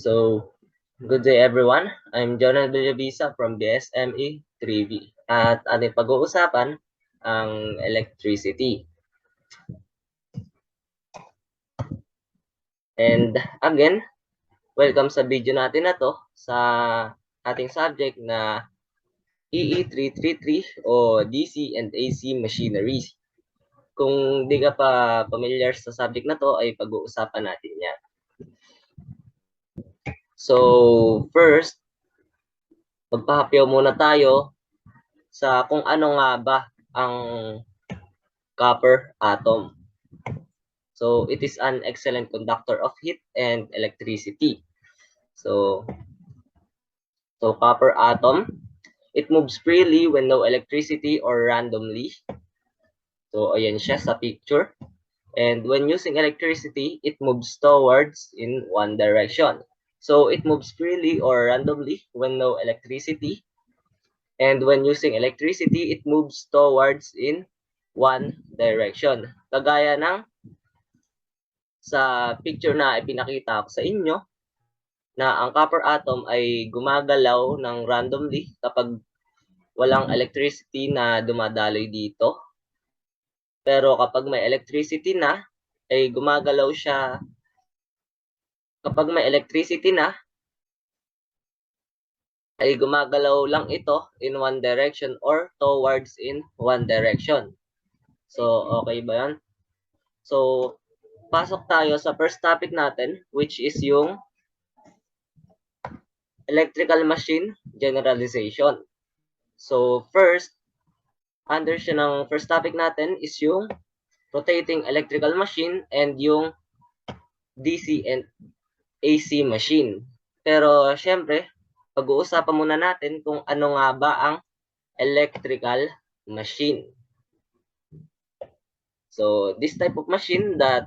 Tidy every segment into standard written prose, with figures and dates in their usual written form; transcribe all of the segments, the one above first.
So, good day everyone. I'm Jonah Villavisa from BSME 3B at ating pag-uusapan ang electricity. And again, welcome sa video natin na to sa ating subject na EE333 o DC and AC machineries. Kung di ka pa familiar sa subject na to ay pag-uusapan natin yan. So, first, magpahapyaw muna tayo sa kung ano nga ba ang copper atom. So, it is an excellent conductor of heat and electricity. So copper atom, it moves freely when no electricity or randomly. So, ayan siya sa picture. And when using electricity, it moves towards in one direction. So, it moves freely or randomly when no electricity. And when using electricity, it moves towards in one direction. Kagaya ng sa picture na ipinakita ko sa inyo, na ang copper atom ay gumagalaw ng randomly kapag walang electricity na dumadaloy dito. Pero kapag may electricity na, ay gumagalaw siya. Kapag may electricity na, ay gumagalaw lang ito in one direction or towards in one direction. So, okay ba yan? So, pasok tayo sa first topic natin, which is yung electrical machine generalization. So, first, under siya ng first topic natin is yung rotating electrical machine and yung DC and AC machine. Pero, syempre, pag-uusapan muna natin kung ano nga ba ang electrical machine. So, this type of machine that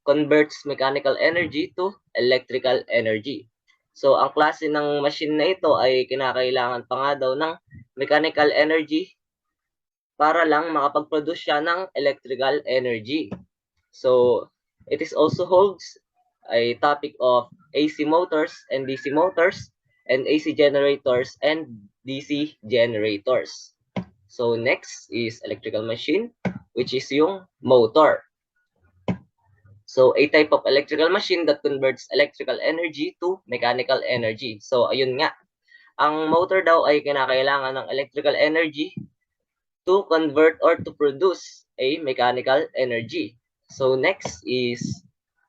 converts mechanical energy to electrical energy. So, ang klase ng machine na ito ay kinakailangan pa nga daw ng mechanical energy para lang makapag-produce siya ng electrical energy. So, it is also holds a topic of AC motors and DC motors and AC generators and DC generators. So, next is electrical machine, which is yung motor. So, a type of electrical machine that converts electrical energy to mechanical energy. So, ayun nga. Ang motor daw ay kinakailangan ng electrical energy to convert or to produce a mechanical energy. So, next is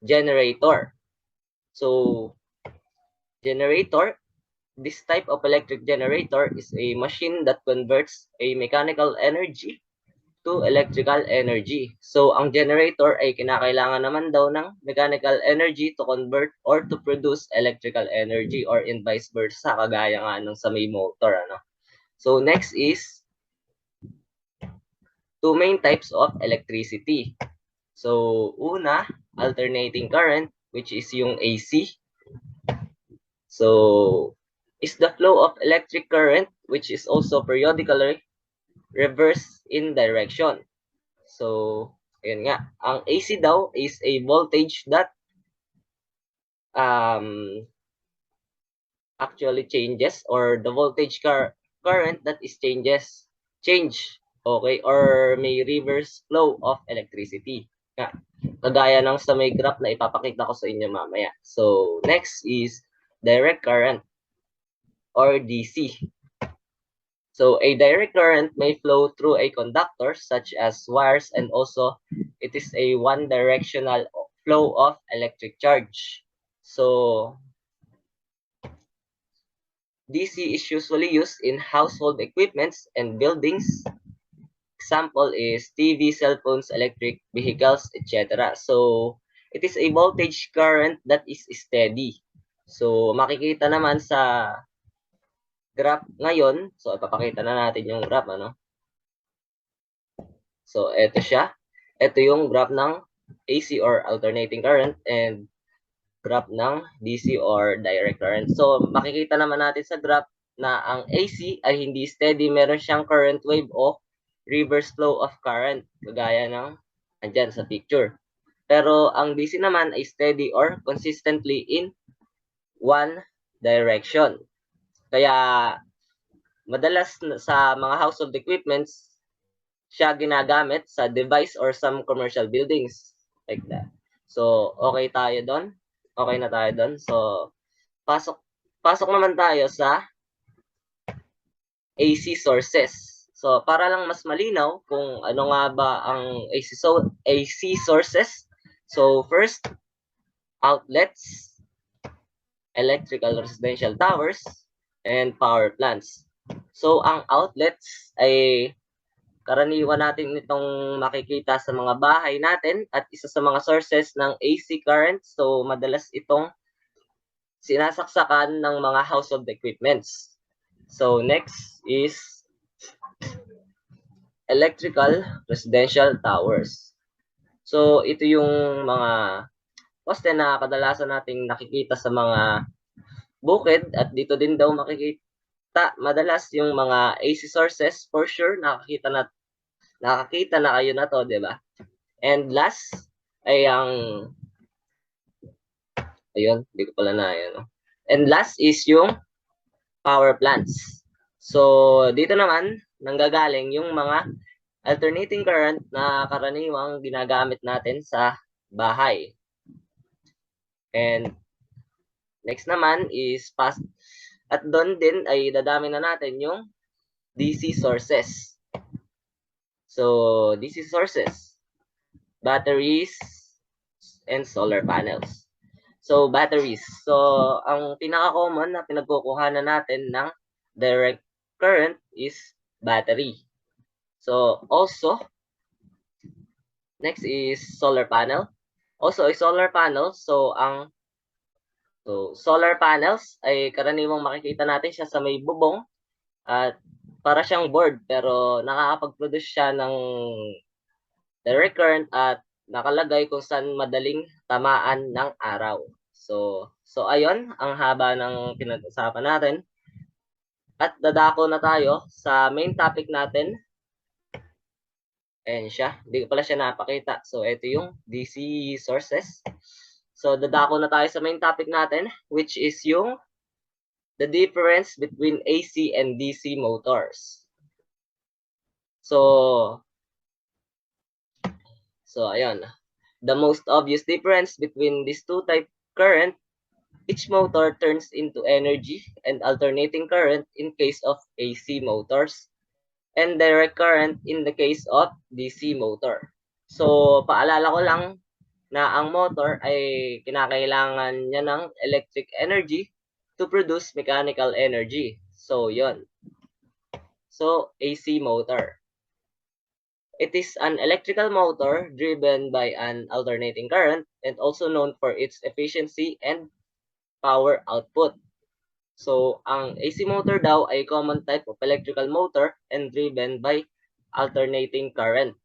generator. So, generator, this type of electric generator is a machine that converts a mechanical energy to electrical energy. So, ang generator ay kinakailangan naman daw ng mechanical energy to convert or to produce electrical energy or in vice versa, kagaya nga nung sa may motor. So, next is two main types of electricity. So, una, alternating current, which is yung AC. So, is the flow of electric current, which is also periodically reverse in direction. So, yun nga. Ang AC daw is a voltage that actually changes, or the voltage current that is change, okay, or may reverse flow of electricity. Kagaya ng sa may graph na ipapakita ko sa inyo mamaya. So, next is direct current or DC. So, a direct current may flow through a conductor such as wires, and also it is a one-directional flow of electric charge. So, DC is usually used in household equipments and buildings. Example is TV, cell phones, electric vehicles, etc. So, it is a voltage current that is steady. So, makikita naman sa graph ngayon. So, ipapakita na natin yung graph, So, ito siya. Ito yung graph ng AC or alternating current and graph ng DC or direct current. So, makikita naman natin sa graph na ang AC ay hindi steady. Meron siyang current wave o reverse flow of current, kagaya ng andyan sa picture. Pero ang DC naman ay steady or consistently in one direction. Kaya madalas sa mga household equipments, siya ginagamit sa device or some commercial buildings like that. So, okay tayo doon. Okay na tayo doon. So, pasok pasok naman tayo sa AC sources. So, para lang mas malinaw kung ano nga ba ang AC sources. So, first, outlets, electrical residential towers, and power plants. So, ang outlets ay karaniwan natin itong makikita sa mga bahay natin at isa sa mga sources ng AC current. So, madalas itong sinasaksakan ng mga household equipments. So, next is electrical residential towers. So, ito yung mga poste na kadalasan nating nakikita sa mga bukid at dito din daw makikita madalas yung mga AC sources for sure nakakita na kayo na to, 'di ba? And last ay ang ayun, hindi ko pala na yun. And last is yung power plants. So, dito naman nanggagaling yung mga alternating current na karaniwang ginagamit natin sa bahay. And next naman is at doon din ay dadami na natin yung DC sources. So, DC sources, batteries, and solar panels. So, batteries. So, ang pinaka-common na pinagkukuhanan natin ng direct current is battery. So, also, next is solar panel. Also, a solar panel. So, solar panels ay karaniwang makikita natin siya sa may bubong at para siyang board pero nakakapag-produce siya ng direct current at nakalagay kung saan madaling tamaan ng araw. So ayun, ang haba ng pinag-usapan natin. At dadako na tayo sa main topic natin. Ayan siya. Hindi ko pala siya napakita. So ito yung DC sources. So dadako na tayo sa main topic natin, which is yung the difference between AC and DC motors. So ayun. The most obvious difference between these two type current, each motor turns into energy and alternating current in case of AC motors and direct current in the case of DC motor. So, paalala ko lang na ang motor ay kinakailangan niya ng electric energy to produce mechanical energy. So, yon. So, AC motor. It is an electrical motor driven by an alternating current and also known for its efficiency and power output. So, ang AC motor daw ay common type of electrical motor and driven by alternating current.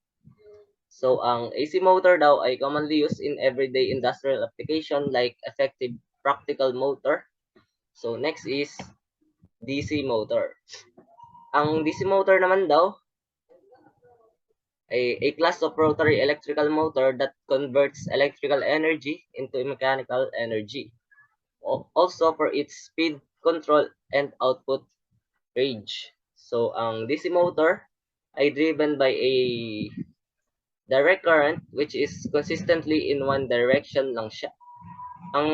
So, ang AC motor daw ay commonly used in everyday industrial application like effective practical motor. So, next is DC motor. Ang DC motor naman daw ay a class of rotary electrical motor that converts electrical energy into mechanical energy. Also for its speed, control, and output range. So, ang DC motor ay driven by a direct current which is consistently in one direction lang siya. Ang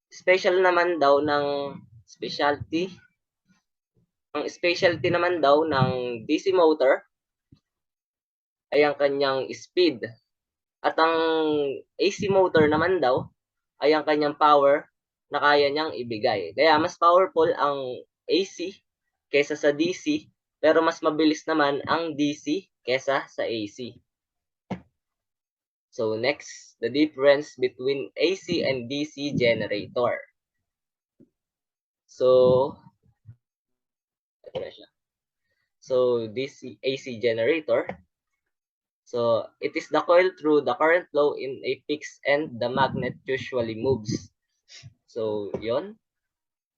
special naman daw ng specialty naman daw ng DC motor ay ang kanyang speed. At ang AC motor naman daw ay ang kanyang power na kaya niyang ibigay. Kaya mas powerful ang AC kaysa sa DC, pero mas mabilis naman ang DC kaysa sa AC. So next, the difference between AC and DC generator. So, ito na siya. So, AC generator. So, it is the coil through the current flow in a fixed and the magnet usually moves. So, yon.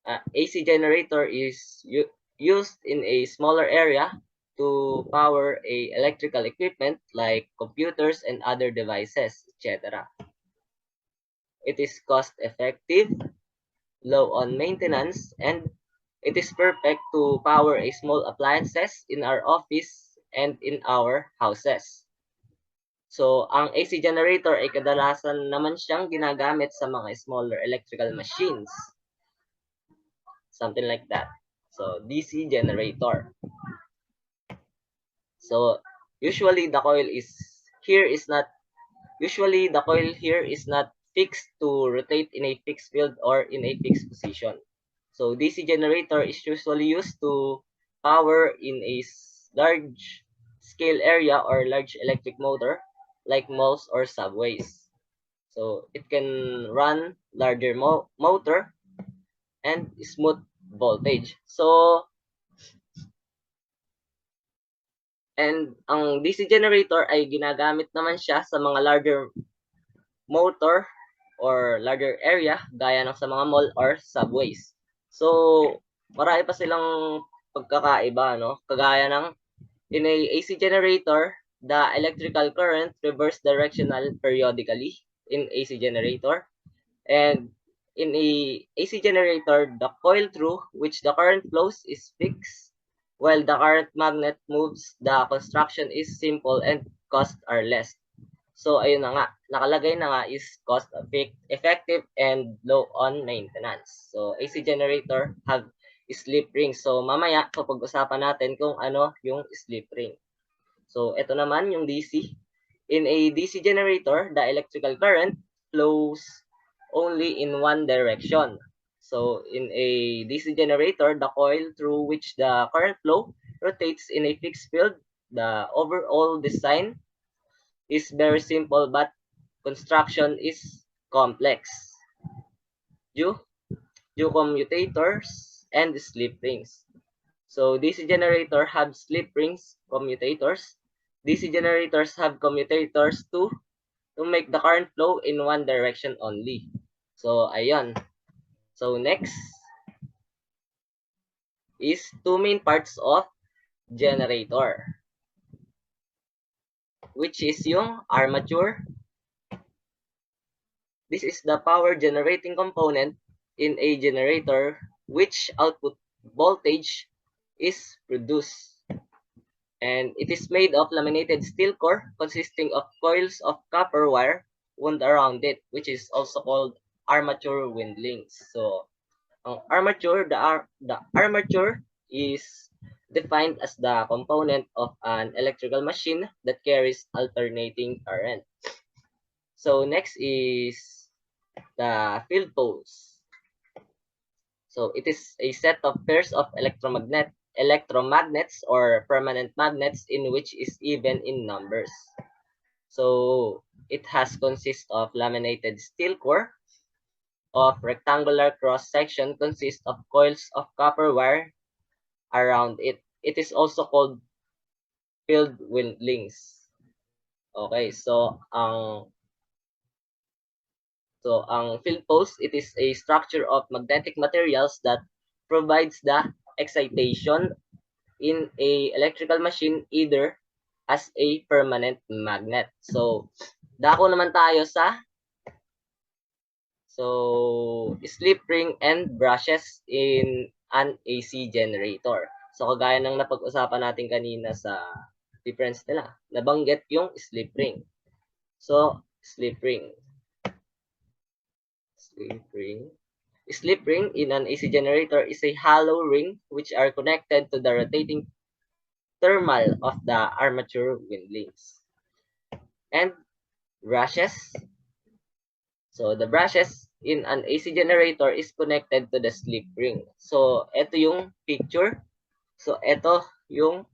AC generator is used in a smaller area to power a electrical equipment like computers and other devices, etc. It is cost effective low on maintenance, and it is perfect to power a small appliances in our office and in our houses. So, ang AC generator ay kadalasan naman siyang ginagamit sa mga smaller electrical machines. Something like that. So, DC generator. So, usually the coil here is not usually the coil here is not fixed to rotate in a fixed field or in a fixed position. So, DC generator is usually used to power in a large scale area or large electric motor like malls or subways. So, it can run larger motor and smooth voltage. So, and ang DC generator ay ginagamit naman siya sa mga larger motor or larger area gaya ng sa mga mall or subways. So, marami pa silang pagkakaiba, no? Kagaya ng in a AC generator, the electrical current reverse directional periodically in AC generator. And in a AC generator, the coil through which the current flows is fixed, while the current magnet moves, the construction is simple and costs are less. So, ayun na nga. Nakalagay na nga is cost effective and low on maintenance. So, AC generator have slip ring. So, mamaya, kapag-usapan natin kung ano yung slip ring. So, ito naman yung DC. In a DC generator, the electrical current flows only in one direction. So, in a DC generator, the coil through which the current flow rotates in a fixed field. The overall design is very simple, but construction is complex due commutators and slip rings. So DC generator have slip rings commutators. DC generators have commutators to make the current flow in one direction only. So ayun. So next is two main parts of generator, which is yung armature. This is the power generating component in a generator which output voltage is produced. And it is made of laminated steel core consisting of coils of copper wire wound around it, which is also called armature windings. So, the armature is defined as the component of an electrical machine that carries alternating current. So, next is the field poles. So it is a set of pairs of electromagnets or permanent magnets in which is even in numbers. So it has consist of laminated steel core of rectangular cross section consists of coils of copper wire around it. It is also called field windings. Okay, ang field post, it is a structure of magnetic materials that provides the excitation in a electrical machine either as a permanent magnet. So, dako naman tayo sa slip ring and brushes in an AC generator. So, kagaya ng napag-usapan natin kanina sa difference nila, nabanggit yung slip ring. So, slip ring. Slip ring in an AC generator is a hollow ring which are connected to the rotating thermal of the armature windings. And brushes. So the brushes in an AC generator is connected to the slip ring. So ito yung picture. So ito yung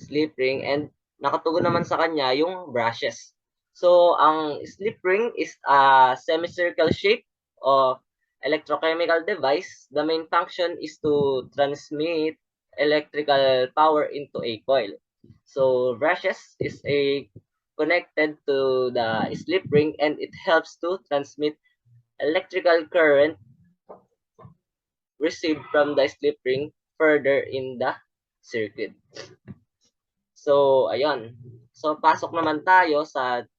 slip ring and nakatugon naman sa kanya yung brushes. So, ang slip ring is a semicircle shape of electrochemical device. The main function is to transmit electrical power into a coil. So, brushes is connected to the slip ring and it helps to transmit electrical current received from the slip ring further in the circuit. So, ayun. So, pasok naman tayo sa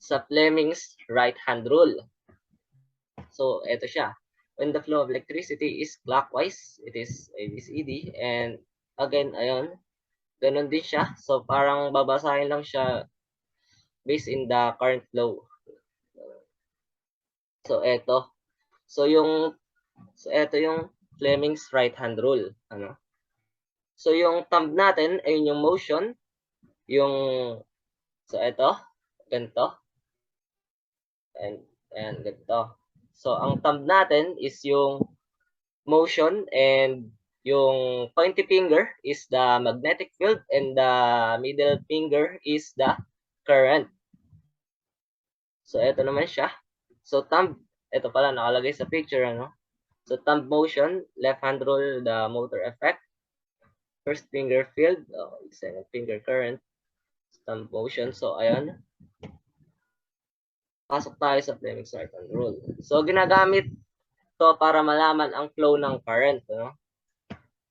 sa Fleming's right-hand rule. So, eto siya. When the flow of electricity is clockwise, it is ABCD. And again, ayun, ganun din siya. So, parang babasahin lang siya based in the current flow. So, eto. So, eto yung Fleming's right-hand rule. Ano? So, yung thumb natin, ayun yung motion. Yung, so, eto. Ganito. And ganito. So, ang thumb natin is yung motion and yung pointy finger is the magnetic field and the middle finger is the current. So, ito naman siya. So, thumb, ito pala nakalagay sa picture, ano? So, thumb motion, left hand rule, the motor effect. First finger field, second finger current, thumb motion. So, ayan. Pasok tayo sa Fleming's right hand rule. So, ginagamit to para malaman ang flow ng current, ano?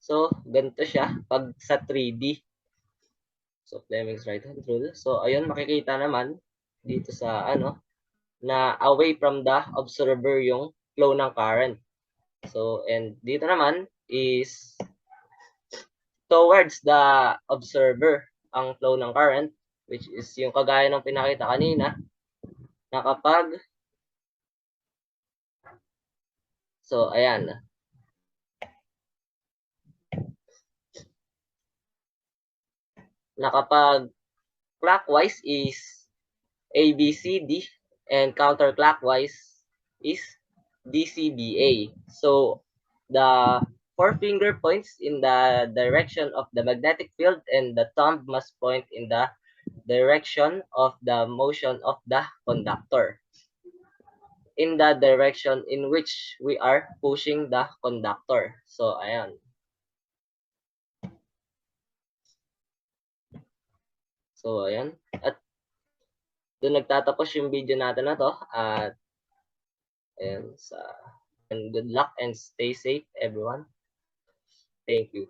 So, ganito siya pag sa 3D. So, Fleming's right hand rule. So, ayun, makikita naman dito sa ano, na away from the observer yung flow ng current. So, and dito naman is towards the observer ang flow ng current, which is yung kagaya ng pinakita kanina, na kapag, so, ayan, na kapag clockwise is ABCD and counterclockwise is DCBA. So, the four finger points in the direction of the magnetic field and the thumb must point in the direction of the motion of the conductor in the direction in which we are pushing the conductor. So, ayan. So, ayan. At doon nagtatapos yung video natin na to. At, ayan, and good luck and stay safe, everyone. Thank you.